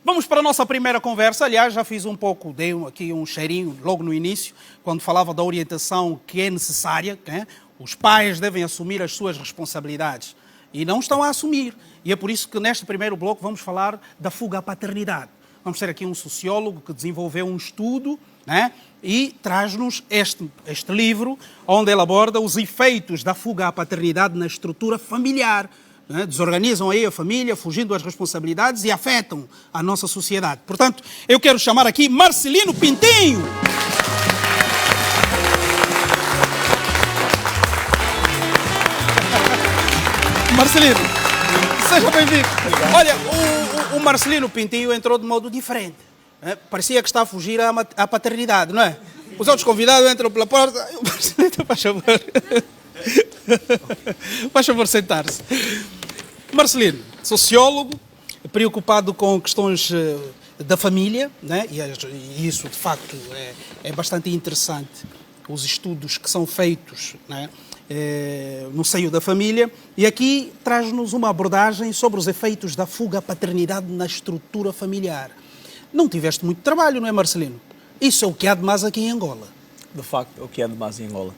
Vamos para a nossa primeira conversa. Aliás, já fiz um pouco, dei aqui um cheirinho logo no início, quando falava da orientação que é necessária, né? Os pais devem assumir as suas responsabilidades e não estão a assumir. E é por isso que neste primeiro bloco vamos falar da fuga à paternidade. Vamos ter aqui um sociólogo que desenvolveu um estudo, né? E traz-nos este livro, onde ele aborda os efeitos da fuga à paternidade na estrutura familiar. Né? Desorganizam aí a família, fugindo das responsabilidades e afetam a nossa sociedade. Portanto, eu quero chamar aqui Marcelino Pintinho. Marcelino, seja bem-vindo. Olha, o Marcelino Pintinho entrou de modo diferente. Né? Parecia que está a fugir à paternidade, não é? Os outros convidados entram pela porta. O Marcelino, faz favor. Faz favor sentar-se. Marcelino, sociólogo, preocupado com questões da família, né? E isso, de facto, é bastante interessante, os estudos que são feitos, né? No seio da família, e aqui traz-nos uma abordagem sobre os efeitos da fuga à paternidade na estrutura familiar. Não tiveste muito trabalho, não é, Marcelino? Isso é o que há de mais aqui em Angola. De facto, é o que há de mais em Angola.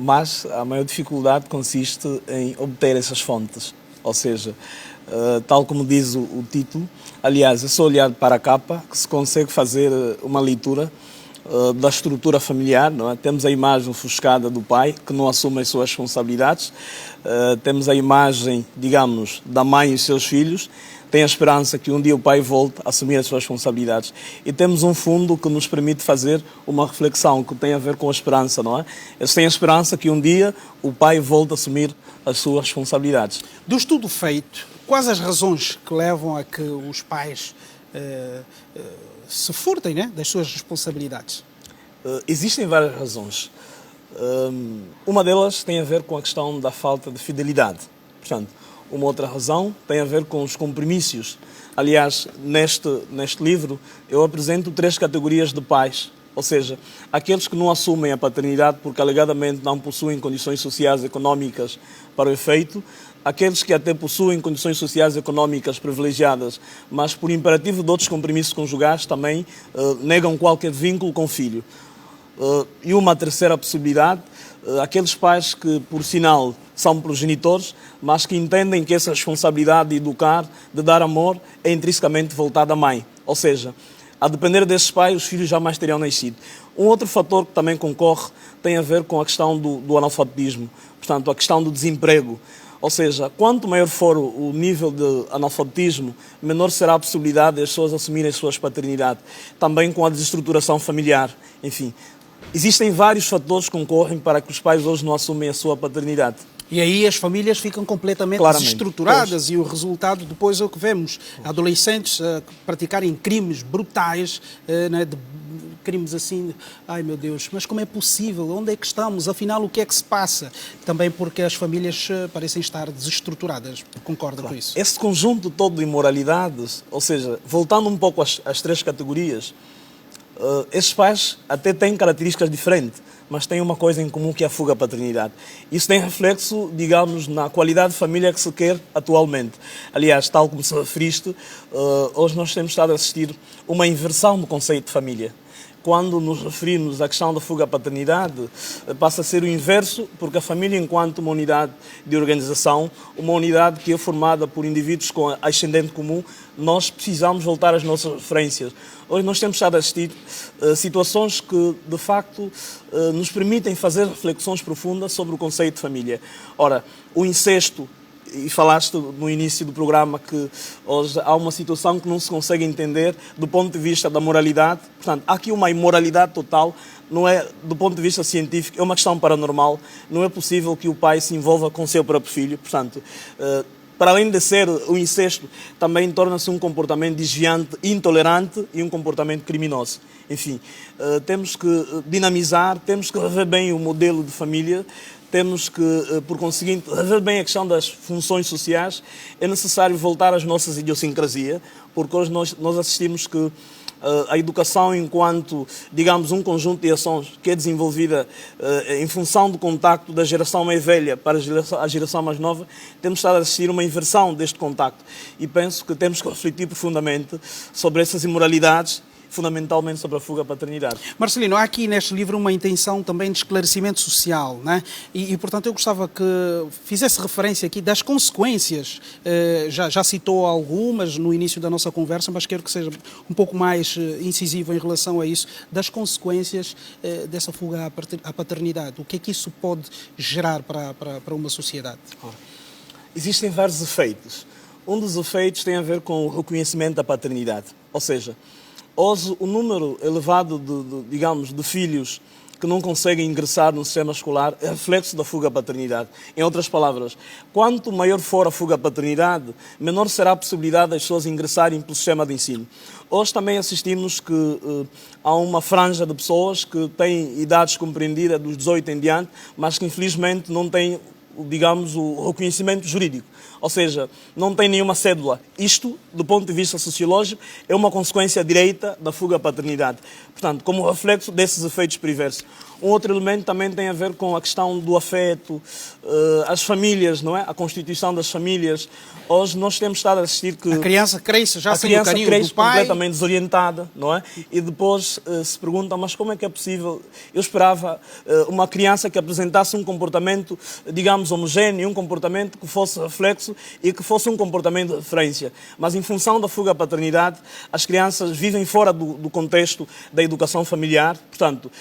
Mas a maior dificuldade consiste em obter essas fontes. Ou seja, tal como diz o título, aliás, é só olhar para a capa que se consegue fazer uma leitura da estrutura familiar, não é? Temos a imagem ofuscada do pai, que não assume as suas responsabilidades. Temos a imagem, digamos, da mãe e os seus filhos. Tem a esperança que um dia o pai volte a assumir as suas responsabilidades. E temos um fundo que nos permite fazer uma reflexão que tem a ver com a esperança, não é? Eles têm a esperança que um dia o pai volte a assumir as suas responsabilidades. Do estudo feito, quais as razões que levam a que os pais se furtem, né, das suas responsabilidades? Existem várias razões. Uma delas tem a ver com a questão da falta de fidelidade. Portanto, uma outra razão tem a ver com os compromissos. Aliás, neste livro eu apresento 3 categorias de pais. Ou seja, aqueles que não assumem a paternidade porque alegadamente não possuem condições sociais e económicas para o efeito, aqueles que até possuem condições sociais e económicas privilegiadas, mas por imperativo de outros compromissos conjugais também negam qualquer vínculo com o filho. E uma terceira possibilidade, aqueles pais que, por sinal, são progenitores, mas que entendem que essa responsabilidade de educar, de dar amor, é intrinsecamente voltada à mãe. Ou seja, a depender desses pais, os filhos jamais teriam nascido. Um outro fator que também concorre tem a ver com a questão do analfabetismo, portanto, a questão do desemprego. Ou seja, quanto maior for o nível de analfabetismo, menor será a possibilidade das pessoas assumirem as suas paternidades. Também com a desestruturação familiar. Enfim, existem vários fatores que concorrem para que os pais hoje não assumem a sua paternidade. E aí as famílias ficam completamente desestruturadas e o resultado depois é o que vemos. Adolescentes a praticarem crimes brutais, né, de crimes assim, ai meu Deus, mas como é possível? Onde é que estamos? Afinal, o que é que se passa? Também porque as famílias parecem estar desestruturadas. Concorda com isso? Esse conjunto todo de imoralidades, ou seja, voltando um pouco às 3 categorias, esses pais até têm características diferentes, mas têm uma coisa em comum que é a fuga à paternidade. Isso tem reflexo, digamos, na qualidade de família que se quer atualmente. Aliás, tal como se referiste, hoje nós temos estado a assistir uma inversão do conceito de família. Quando nos referimos à questão da fuga à paternidade, passa a ser o inverso, porque a família, enquanto uma unidade de organização, uma unidade que é formada por indivíduos com ascendente comum, nós precisamos voltar às nossas referências. Hoje nós temos estado a assistir situações que, de facto, nos permitem fazer reflexões profundas sobre o conceito de família. Ora, o incesto, e falaste no início do programa que hoje há uma situação que não se consegue entender do ponto de vista da moralidade. Portanto, há aqui uma imoralidade total, não é do ponto de vista científico, é uma questão paranormal. Não é possível que o pai se envolva com o seu próprio filho. Portanto, para além de ser o incesto, também torna-se um comportamento desviante, intolerante e um comportamento criminoso. Enfim, temos que dinamizar, temos que rever bem o modelo de família, temos que, por conseguinte, rever bem a questão das funções sociais. É necessário voltar às nossas idiosincrasias, porque hoje nós assistimos que a educação enquanto, digamos, um conjunto de ações que é desenvolvida em função do contacto da geração mais velha para a geração mais nova, temos estado a assistir uma inversão deste contacto. E penso que temos que refletir profundamente sobre essas imoralidades, fundamentalmente sobre a fuga à paternidade. Marcelino, há aqui neste livro uma intenção também de esclarecimento social, né? Portanto, eu gostava que fizesse referência aqui das consequências. Já citou algumas no início da nossa conversa, mas quero que seja um pouco mais incisivo em relação a isso, das consequências dessa fuga à paternidade. O que é que isso pode gerar para uma sociedade? Existem vários efeitos. Um dos efeitos tem a ver com o reconhecimento da paternidade. Ou seja, hoje o número elevado de filhos que não conseguem ingressar no sistema escolar é reflexo da fuga à paternidade. Em outras palavras, quanto maior for a fuga à paternidade, menor será a possibilidade das pessoas ingressarem pelo sistema de ensino. Hoje também assistimos que há uma franja de pessoas que têm idades compreendidas dos 18 em diante, mas que infelizmente não têm, digamos, o reconhecimento jurídico. Ou seja, não tem nenhuma cédula. Isto, do ponto de vista sociológico, é uma consequência direita da fuga à paternidade. Portanto, como reflexo desses efeitos perversos. Um outro elemento também tem a ver com a questão do afeto, as famílias, não é? A constituição das famílias. Hoje nós temos estado a assistir que a criança cresce já sem o carinho do pai, completamente desorientada, não é? E depois se pergunta, mas como é que é possível? Eu esperava uma criança que apresentasse um comportamento, digamos, homogéneo, um comportamento que fosse reflexo e que fosse um comportamento de referência. Mas em função da fuga à paternidade, as crianças vivem fora do contexto da educação familiar. Portanto,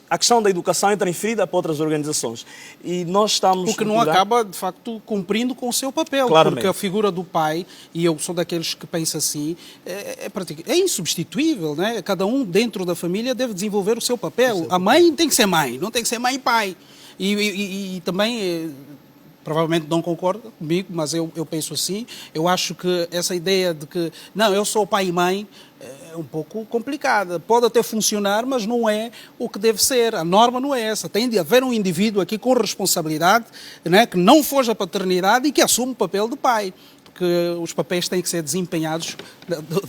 a questão da educação é transferida para outras organizações. E nós estamos... O que não acaba, de facto, cumprindo com o seu papel. Claramente. Porque a figura do pai, e eu sou daqueles que pensam assim, é insubstituível, né? Cada um dentro da família deve desenvolver o seu papel. A mãe tem que ser mãe, não tem que ser mãe e pai. E também... Provavelmente não concorda comigo, mas eu penso assim. Eu acho que essa ideia de que, não, eu sou pai e mãe, é um pouco complicada. Pode até funcionar, mas não é o que deve ser. A norma não é essa. Tem de haver um indivíduo aqui com responsabilidade, né, que não foge à paternidade e que assume o papel de pai. Porque os papéis têm que ser desempenhados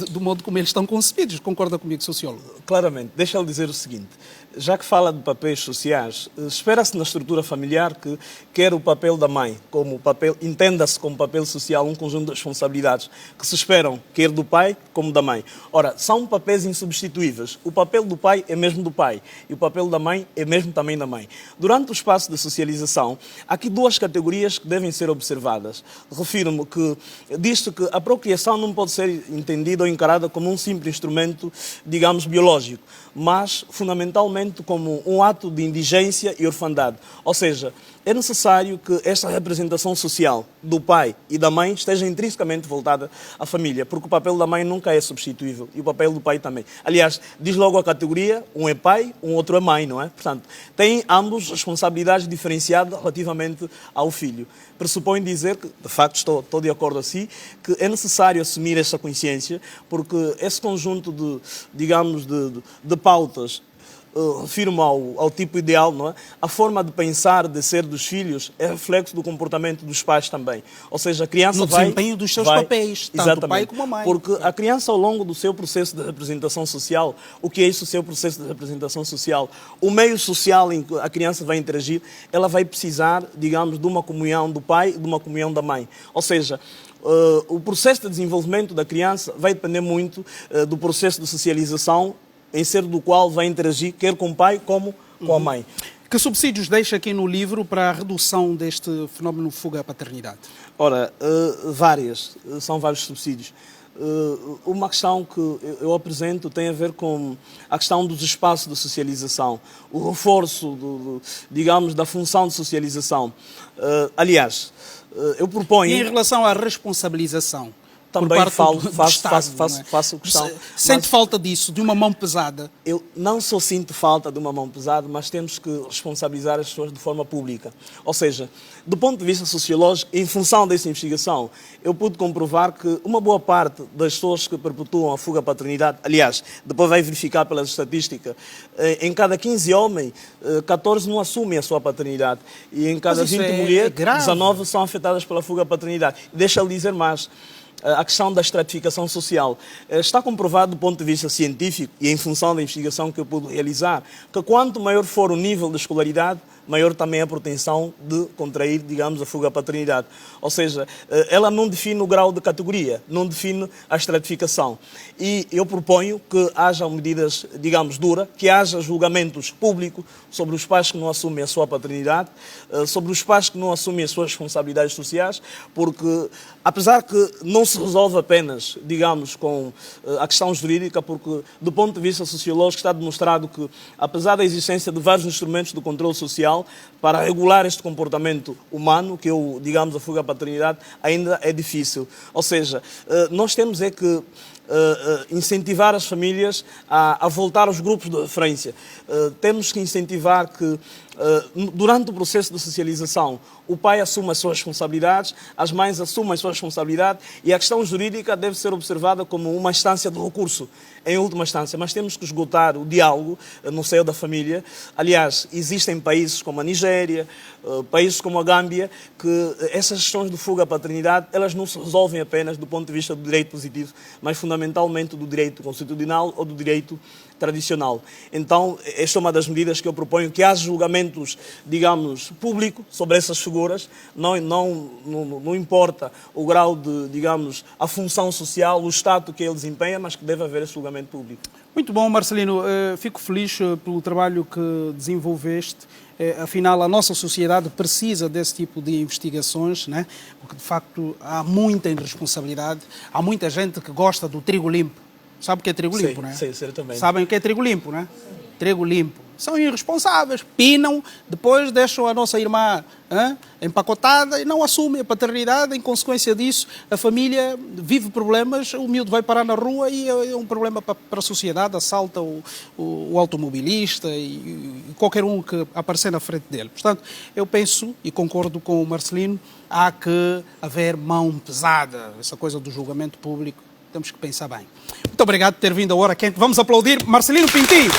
do modo como eles estão concebidos. Concorda comigo, sociólogo? Claramente. Deixa-lhe dizer o seguinte. Já que fala de papéis sociais, espera-se na estrutura familiar que quer o papel da mãe, como papel, entenda-se como papel social, um conjunto de responsabilidades que se esperam, quer do pai como da mãe. Ora, são papéis insubstituíveis. O papel do pai é mesmo do pai e o papel da mãe é mesmo também da mãe. Durante o espaço de socialização, há aqui duas categorias que devem ser observadas. Refiro-me que disto que a procriação não pode ser entendida ou encarada como um simples instrumento, digamos, biológico, mas fundamentalmente como um ato de indigência e orfandade. Ou seja, é necessário que esta representação social do pai e da mãe esteja intrinsecamente voltada à família, porque o papel da mãe nunca é substituível e o papel do pai também. Aliás, diz logo a categoria, um é pai, um outro é mãe, não é? Portanto, têm ambos responsabilidades diferenciadas relativamente ao filho. Pressupõe dizer que, de facto, estou de acordo assim, que é necessário assumir essa consciência, porque esse conjunto de pautas, refiro-me ao tipo ideal, não é? A forma de pensar, de ser dos filhos é reflexo do comportamento dos pais também. Ou seja, a criança no desempenho dos seus papéis, tanto o pai como a mãe. Porque a criança, ao longo do seu processo de representação social, o que é isso, o seu processo de representação social? O meio social em que a criança vai interagir, ela vai precisar, digamos, de uma comunhão do pai e de uma comunhão da mãe. Ou seja, o processo de desenvolvimento da criança vai depender muito do processo de socialização, em ser do qual vai interagir quer com o pai como com a mãe. Que subsídios deixa aqui no livro para a redução deste fenómeno fuga à paternidade? Ora, são vários subsídios. Uma questão que eu apresento tem a ver com a questão dos espaços de socialização, o reforço, digamos, da função de socialização. Aliás, eu proponho... E em relação à responsabilização? Também faço questão. Sente falta disso, de uma mão pesada? Eu não só sinto falta de uma mão pesada, mas temos que responsabilizar as pessoas de forma pública. Ou seja, do ponto de vista sociológico, em função dessa investigação, eu pude comprovar que uma boa parte das pessoas que perpetuam a fuga à paternidade, aliás, depois vai verificar pelas estatísticas, em cada 15 homens, 14 não assumem a sua paternidade. E em cada 20 mulheres, 19 são afetadas pela fuga à paternidade. Deixa-lhe dizer mais. a questão da estratificação social. Está comprovado do ponto de vista científico e em função da investigação que eu pude realizar, que quanto maior for o nível de escolaridade, maior também a propensão de contrair, digamos, a fuga à paternidade. Ou seja, ela não define o grau de categoria, não define a estratificação. E eu proponho que haja medidas, digamos, duras, que haja julgamentos públicos sobre os pais que não assumem a sua paternidade, sobre os pais que não assumem as suas responsabilidades sociais, porque, apesar que não se resolve apenas, digamos, com a questão jurídica, porque, do ponto de vista sociológico, está demonstrado que, apesar da existência de vários instrumentos de controle social, para regular este comportamento humano, que eu, digamos, a fuga à paternidade, ainda é difícil. Ou seja, nós temos é que incentivar as famílias a voltar aos grupos de referência. Temos que incentivar que, durante o processo de socialização, o pai assuma as suas responsabilidades, as mães assumam as suas responsabilidades e a questão jurídica deve ser observada como uma instância de recurso, em última instância. Mas temos que esgotar o diálogo no seio da família. Aliás, existem países como a Nigéria, países como a Gâmbia, que essas questões de fuga à paternidade, elas não se resolvem apenas do ponto de vista do direito positivo, mas fundamentalmente do direito constitucional ou do direito tradicional. Então, esta é uma das medidas que eu proponho, que haja julgamentos, digamos, públicos sobre essas figuras. Não importa o grau de, digamos, a função social, o estado que ele desempenha, mas que deve haver esse julgamento público. Muito bom, Marcelino. Fico feliz pelo trabalho que desenvolveste. Afinal, a nossa sociedade precisa desse tipo de investigações, né? Porque, de facto, há muita irresponsabilidade. Há muita gente que gosta do trigo limpo. Sabe o que é trigo limpo, né? Sim, certamente. Sabem o que é trigo limpo, né? Trigo limpo. São irresponsáveis, pinam, depois deixam a nossa irmã empacotada e não assumem a paternidade. Em consequência disso, a família vive problemas, o miúdo vai parar na rua e é um problema para a sociedade, assalta o automobilista e qualquer um que aparecer na frente dele. Portanto, eu penso e concordo com o Marcelino, há que haver mão pesada, essa coisa do julgamento público. Temos que pensar bem. Muito obrigado por ter vindo a Hora Quente. Vamos aplaudir Marcelino Pintinho.